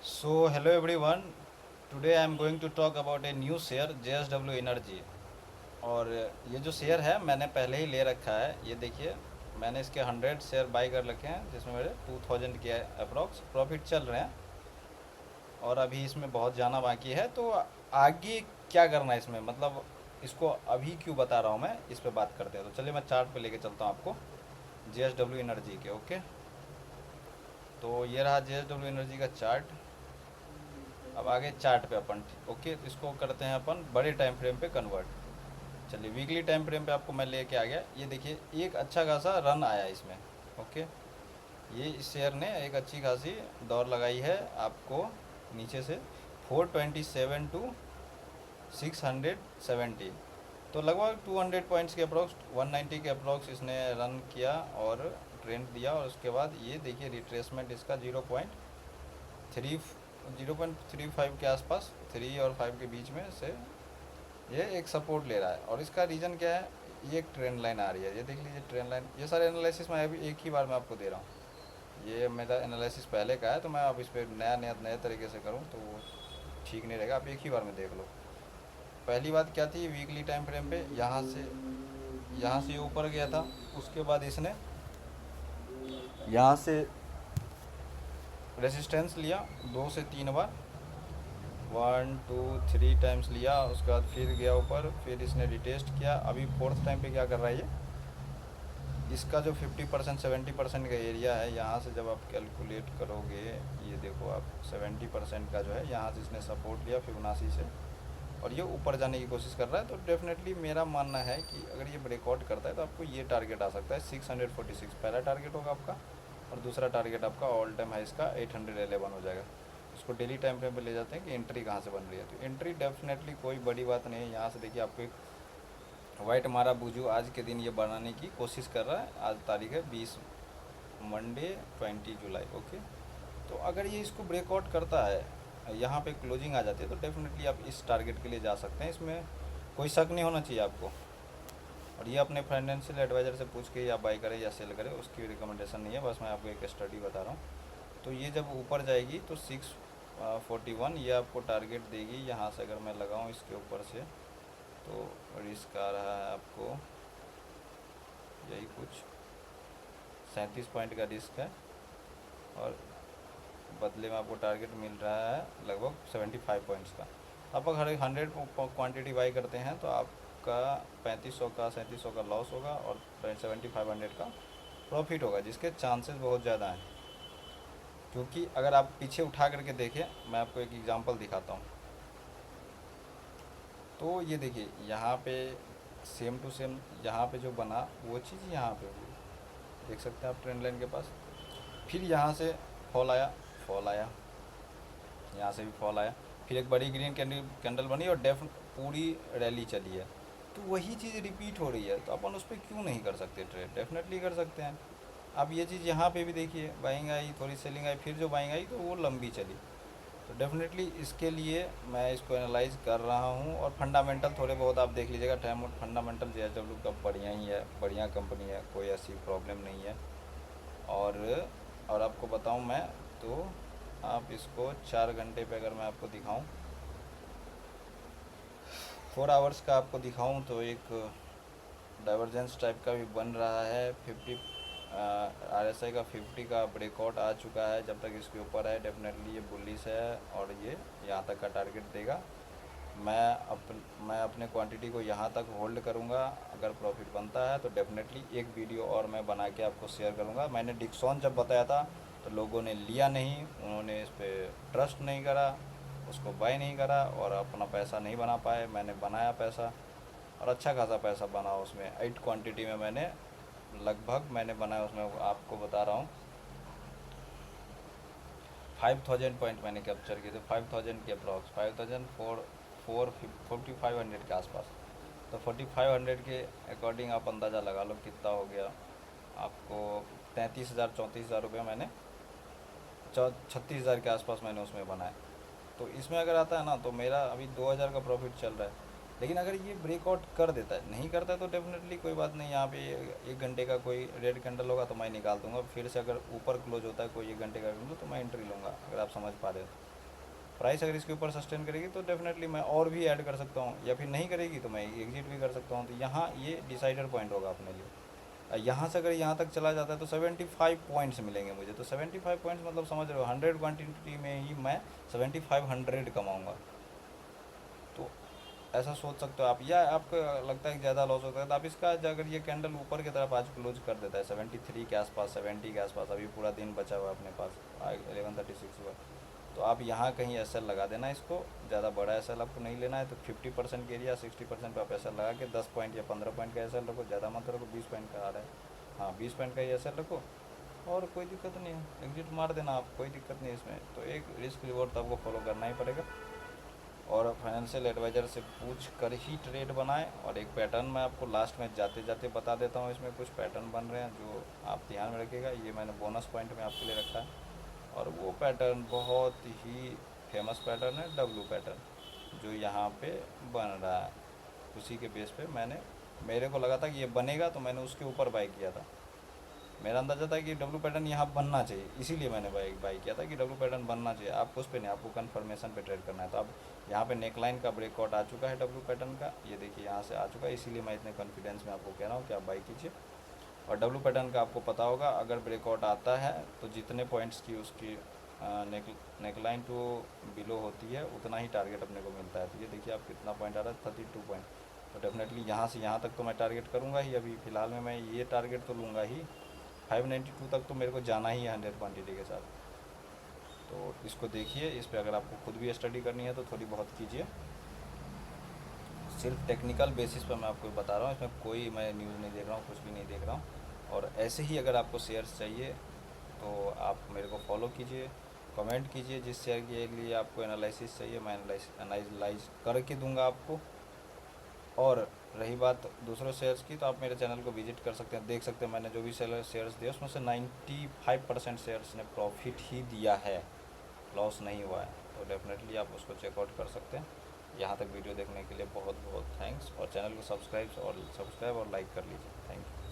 So hello everyone. Today I am going to talk about a new share JSW Energy। और ये जो share है मैंने पहले ही ले रखा है। ये देखिए, मैंने इसके 100 शेयर बाई कर रखे हैं, जिसमें मेरे 2000 के अप्रॉक्स प्रॉफिट चल रहे हैं। और अभी इसमें बहुत जाना बाकी है। तो आगे क्या करना है इसमें, मतलब इसको अभी क्यों बता रहा हूँ मैं, इस पे बात करते हैं। तो चलिए मैं चार्ट पे लेके चलता हूँ आपको JSW एनर्जी के। ओके, तो ये रहा JSW एनर्जी का चार्ट। अब आगे चार्ट पे अपन, ओके, तो इसको करते हैं अपन बड़े टाइम फ्रेम पे कन्वर्ट। चलिए वीकली टाइम फ्रेम पे आपको मैं लेके आ गया। ये देखिए, एक अच्छा खासा रन आया इसमें। ओके, ये इस शेयर ने एक अच्छी खासी दौड़ लगाई है आपको नीचे से 427 टू 670। तो लगभग 200 पॉइंट्स के अप्रॉक्स, 190 के अप्रॉक्स इसने रन किया और ट्रेंड दिया। और उसके बाद ये देखिए रिट्रेसमेंट इसका 0.35 के आसपास, 3 और 5 के बीच में से ये एक सपोर्ट ले रहा है। और इसका रीज़न क्या है, ये एक ट्रेंड लाइन आ रही है, ये देख लीजिए ट्रेंड लाइन। ये सारे एनालिसिस मैं अभी एक ही बार में आपको दे रहा हूँ। ये मेरा एनालिसिस पहले का है, तो मैं अब इस पर नए तरीके से करूँ तो वो ठीक नहीं रहेगा। आप एक ही बार में देख लो। पहली बात क्या थी, वीकली टाइम फ्रेम पे यहाँ से ये ऊपर गया था। उसके बाद इसने यहाँ से रेसिस्टेंस लिया 2 से 3 बार, 1 2 3 टाइम्स लिया। उसके बाद फिर गया ऊपर, फिर इसने रिटेस्ट किया। अभी फोर्थ टाइम पे क्या कर रहा है ये, इसका जो 50% 70% का एरिया है, यहाँ से जब आप कैलकुलेट करोगे, ये देखो आप 70% का जो है यहाँ से इसने सपोर्ट लिया फिबोनाची से, और ये ऊपर जाने की कोशिश कर रहा है। तो डेफिनेटली मेरा मानना है कि अगर ये ब्रेकआउट करता है तो आपको ये टारगेट आ सकता है 646, पहला टारगेट होगा आपका। और दूसरा टारगेट आपका ऑल टाइम हाई इसका 811 हो जाएगा। उसको डेली टाइम फ्रेम पे ले जाते हैं कि एंट्री कहाँ से बन रही है। तो एंट्री डेफिनेटली कोई बड़ी बात नहीं है। यहाँ से देखिए आपको एक वाइट मारा बुजू आज के दिन ये बनाने की कोशिश कर रहा है। आज तारीख है 20, मंडे 20 जुलाई। ओके, तो अगर ये इसको ब्रेकआउट करता है, यहाँ पे क्लोजिंग आ जाती है, तो डेफिनेटली आप इस टारगेट के लिए जा सकते हैं। इसमें कोई शक नहीं होना चाहिए आपको। और ये अपने फाइनेंशियल एडवाइज़र से पूछ के या बाई करे या सेल करे, उसकी रिकमेंडेशन नहीं है, बस मैं आपको एक स्टडी बता रहा हूँ। तो ये जब ऊपर जाएगी तो 641 ये आपको टारगेट देगी। यहाँ से अगर मैं लगाऊँ इसके ऊपर से, तो रिस्क आ रहा है आपको यही कुछ 37 पॉइंट का रिस्क है। और बदले में आपको टारगेट मिल रहा है लगभग 75 पॉइंट्स का। आप अगर 100 क्वांटिटी बाई करते हैं तो आपका 3500 का 3700 का लॉस होगा और 7500 का प्रॉफिट होगा, जिसके चांसेस बहुत ज़्यादा हैं। क्योंकि अगर आप पीछे उठा करके देखें, मैं आपको एक एग्जांपल दिखाता हूँ। तो ये देखिए यहाँ पे सेम टू सेम यहाँ पे जो बना वो चीज़ यहाँ पे हुई, देख सकते हैं आप ट्रेंड लाइन के पास। फिर यहाँ से फॉल आया, यहाँ से भी फॉल आया। फिर एक बड़ी ग्रीन कैंडल बनी और पूरी रैली चली है। तो वही चीज़ रिपीट हो रही है, तो अपन उस पर क्यों नहीं कर सकते ट्रेड, डेफिनेटली कर सकते हैं। अब ये चीज़ यहाँ पे भी देखिए, बाइंग आई, थोड़ी सेलिंग आई, फिर जो बाइंग आई तो वो लंबी चली। तो डेफिनेटली इसके लिए मैं इसको एनालाइज कर रहा हूँ। और फंडामेंटल थोड़े बहुत आप देख लीजिएगा। टाइम फंडामेंटल JSW का बढ़िया ही है, बढ़िया कंपनी है, कोई ऐसी प्रॉब्लम नहीं है। और और आपको बताऊँ मैं, तो आप इसको 4 घंटे पे अगर मैं आपको दिखाऊं, 4 आवर्स का आपको दिखाऊं, तो एक डाइवर्जेंस टाइप का भी बन रहा है। 50 RSI का 50 का ब्रेकआउट आ चुका है। जब तक इसके ऊपर है डेफिनेटली ये बुलिश है और ये यहाँ तक का टारगेट देगा। मैं मैं अपने क्वांटिटी को यहाँ तक होल्ड करूँगा। अगर प्रॉफिट बनता है तो डेफिनेटली एक वीडियो और मैं बना के आपको शेयर करूँगा। मैंने डिक्सॉन जब बताया था तो लोगों ने लिया नहीं, उन्होंने इस पर ट्रस्ट नहीं करा, उसको बाय नहीं करा और अपना पैसा नहीं बना पाए। मैंने बनाया पैसा और अच्छा खासा पैसा बना उसमें। 8 क्वांटिटी में मैंने लगभग मैंने बनाया उसमें, आपको बता रहा हूँ 5000 पॉइंट मैंने कैप्चर किए थे। 5000 के अप्रॉक्स, 4500 के आसपास। तो 4500 के अकॉर्डिंग आप अंदाज़ा लगा लो कितना हो गया आपको। 33,000 34,000 रुपये मैंने 36,000 के आसपास मैंने उसमें बनाया। तो इसमें अगर आता है ना, तो मेरा अभी 2,000 का प्रॉफिट चल रहा है। लेकिन अगर ये ब्रेकआउट कर देता है, नहीं करता है, तो डेफिनेटली कोई बात नहीं। यहाँ पे 1 घंटे का कोई रेड कैंडल होगा तो मैं निकाल दूंगा। फिर से अगर ऊपर क्लोज होता है कोई 1 घंटे का कैंडल, तो मैं एंट्री लूँगा, अगर आप समझ पा रहे हो। प्राइस अगर इसके ऊपर सस्टेन करेगी तो डेफिनेटली मैं और भी ऐड कर सकता हूँ, या फिर नहीं करेगी तो मैं एग्जिट भी कर सकता हूँ। तो यहाँ ये डिसाइडर पॉइंट होगा अपने लिए। यहाँ से अगर यहाँ तक चला जाता है तो 75 पॉइंट्स मिलेंगे मुझे। तो 75 पॉइंट्स मतलब समझ रहे हो, 100 क्वान्टिटी में ही मैं 7500 कमाऊँगा। तो ऐसा सोच सकते हो आप। या आपको लगता है कि ज़्यादा लॉस होता है तो आप इसका अगर ये कैंडल ऊपर की तरफ आज क्लोज कर देता है 73 के आसपास, 70 के आसपास, अभी पूरा दिन बचा हुआ है अपने पास 11:36 हुआ, तो आप यहाँ कहीं एस एल लगा देना इसको। ज़्यादा बड़ा एस एल आपको नहीं लेना है तो 50% के एरिया 60% पर आप एस एल लगा के 10 पॉइंट या 15 पॉइंट का एस एल रखो, ज़्यादा मत रखो। 20 पॉइंट का आ रहा है, हाँ 20 पॉइंट का ही एस एल रखो और कोई दिक्कत नहीं है, एग्जिट मार देना आप, कोई दिक्कत नहीं इसमें। तो एक रिस्क रिवॉर्ड तो आपको फॉलो करना ही पड़ेगा और फाइनेंशियल एडवाइज़र से पूछ कर ही ट्रेड बनाएं। और एक पैटर्न मैं आपको लास्ट में जाते जाते बता देता हूँ, इसमें कुछ पैटर्न बन रहे हैं जो आप ध्यान में रखिएगा। ये मैंने बोनस पॉइंट में आपके लिए रखा है और वो पैटर्न बहुत ही फेमस पैटर्न है, डब्लू पैटर्न, जो यहाँ पे बन रहा है। उसी के बेस पे मेरे को लगा था कि ये बनेगा तो मैंने उसके ऊपर बाई किया था। मेरा अंदाज़ा था कि डब्लू पैटर्न यहाँ बनना चाहिए, इसीलिए मैंने बाई किया था कि डब्लू पैटर्न बनना चाहिए। आपको उस पर नहीं, आपको कन्फर्मेशन पे ट्रेड करना है। तो अब यहाँ पे नेकलाइन का ब्रेकआउट आ चुका है डब्लू पैटर्न का, ये देखिए यहाँ से आ चुका है, इसीलिए मैं इतने कॉन्फिडेंस में आपको कह रहा हूँ कि आप बाई कीजिए। और डब्लू पैटर्न का आपको पता होगा, अगर ब्रेकआउट आता है तो जितने पॉइंट्स की उसकी नेकलाइन टू बिलो होती है उतना ही टारगेट अपने को मिलता है। तो ये देखिए आप कितना पॉइंट आ रहा है, 32 पॉइंट। तो डेफिनेटली यहाँ से यहाँ तक तो मैं टारगेट करूँगा ही। अभी फ़िलहाल में मैं ये टारगेट तो लूँगा ही, 592 तक तो मेरे को जाना ही है 100 क्वान्टिटी के साथ। तो इसको देखिए, इस पर अगर आपको खुद भी स्टडी करनी है तो थोड़ी बहुत कीजिए। सिर्फ टेक्निकल बेसिस पर मैं आपको बता रहा हूँ, इसमें कोई मैं न्यूज़ नहीं देख रहा हूँ, कुछ भी नहीं देख रहा हूँ। और ऐसे ही अगर आपको शेयर्स चाहिए तो आप मेरे को फॉलो कीजिए, कमेंट कीजिए जिस शेयर के लिए आपको एनालिसिस चाहिए, मैं एनालाइज करके दूंगा आपको। और रही बात दूसरों शेयर्स की, तो आप मेरे चैनल को विजिट कर सकते हैं, देख सकते हैं मैंने जो भी शेयर्स दिए उसमें से 95% शेयर्स ने प्रॉफिट ही दिया है, लॉस नहीं हुआ है। तो डेफिनेटली आप उसको चेकआउट कर सकते हैं। यहाँ तक वीडियो देखने के लिए बहुत बहुत थैंक्स, और चैनल को सब्सक्राइब और लाइक कर लीजिए। Thank you.